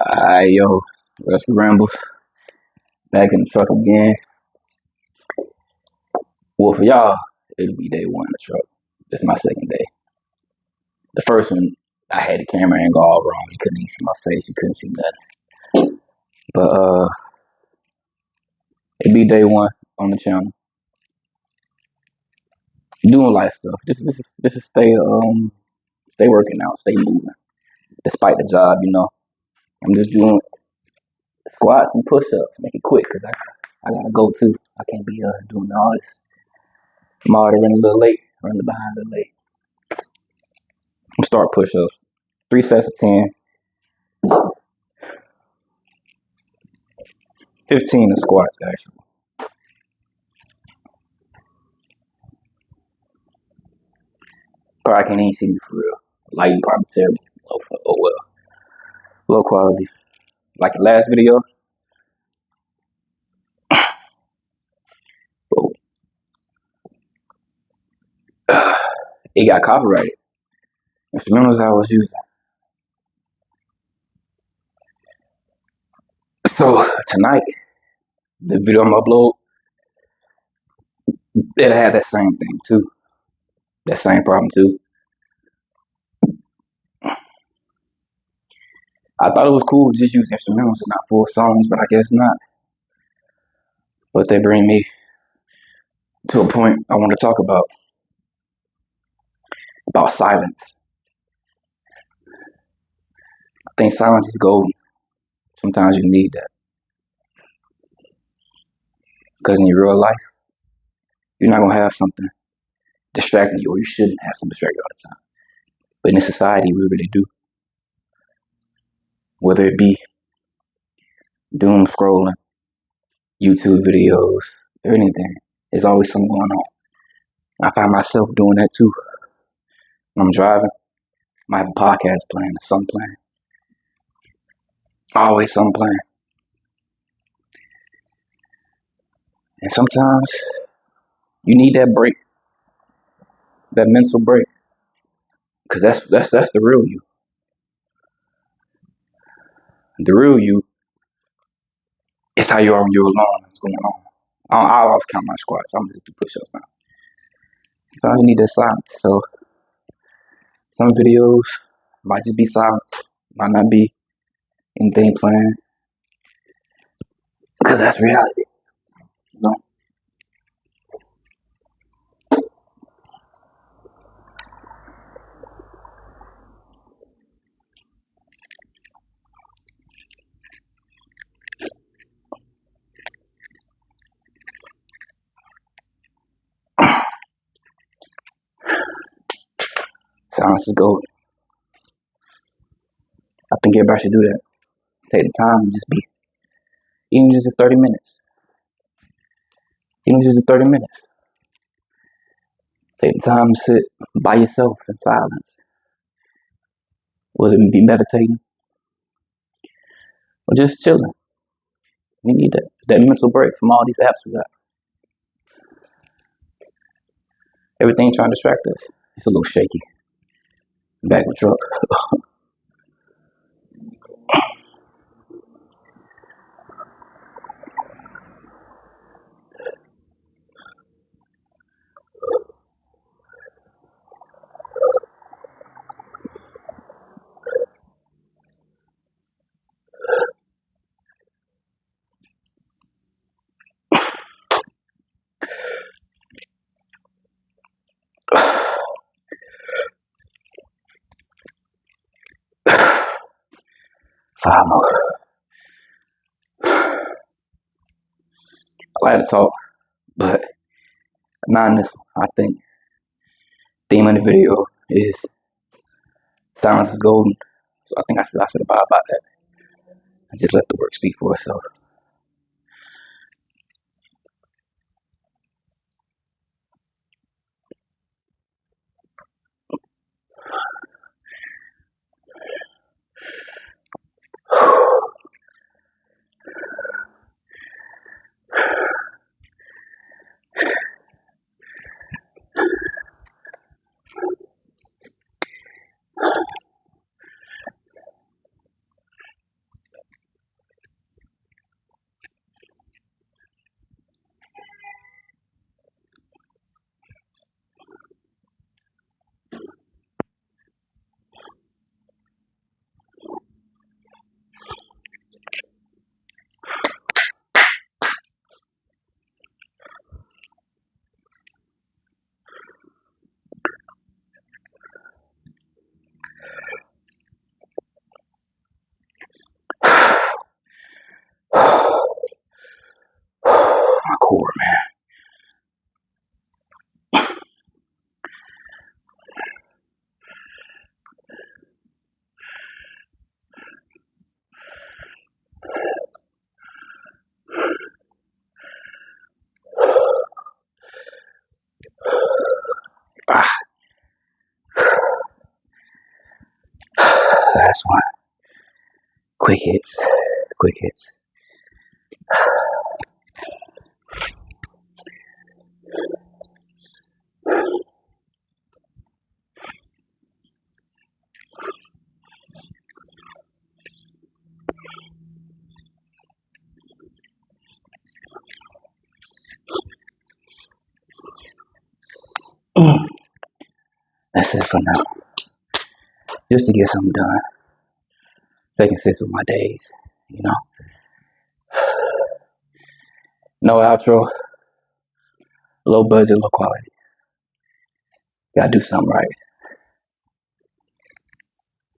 Alright, yo, Rusty Rambles back in the truck again. Well, for y'all, it'll be day one in the truck. This is my second day. The first one, I had the camera angle all wrong. You couldn't even see my face. You couldn't see nothing. But it'll be day one on the channel. Doing life stuff. This is stay working out, stay moving. Despite the job, I'm just doing squats and push-ups. Make it quick because I gotta go too. I can't be doing all this. I'm already running a little late, running behind a little late. I'm start push-ups. 3 sets of 10. 15 of squats, actually. Probably can't even see me for real. Lighting probably terrible. Oh well. Low quality. Like the last video. Oh, it got copyrighted. Instrumentals I was using. So tonight, the video I'm upload, it'll have that same thing too. That same problem too. I thought it was cool to just use instrumentals and not full songs, but I guess not. But they bring me to a point I want to talk about silence. I think silence is golden. Sometimes you need that. Because in your real life, you're not going to have something distracting you, or you shouldn't have something distracting you all the time. But in society, we really do. Whether it be doom scrolling, YouTube videos, or anything, there's always something going on. I find myself doing that too. When I'm driving, I might have a podcast playing or something playing. Always something playing. And sometimes you need that break, that mental break, because that's the real you. The real you is how you are when you're alone. What's going on? I always count my squats. I'm just do push-ups now. Sometimes you need that silence. So some videos might just be silence, might not be anything playing, because that's reality. You know? Silence is golden. I think everybody should do that. Take the time and just be, even just 30 minutes. Even just 30 minutes. Take the time to sit by yourself in silence. Whether it be meditating or just chilling. You need that mental break from all these apps we got. Everything trying to distract us. It's a little shaky. Back in the truck. I know. I like to talk, but not in this one. I think the theme of the video is silence is golden. So I think I said about that. I just let the work speak for itself. last one. Quick hits. Quick hits. That's it for now. Just to get something done. Taking 6 with my days, you know. No outro, low budget, low quality. Gotta do something right.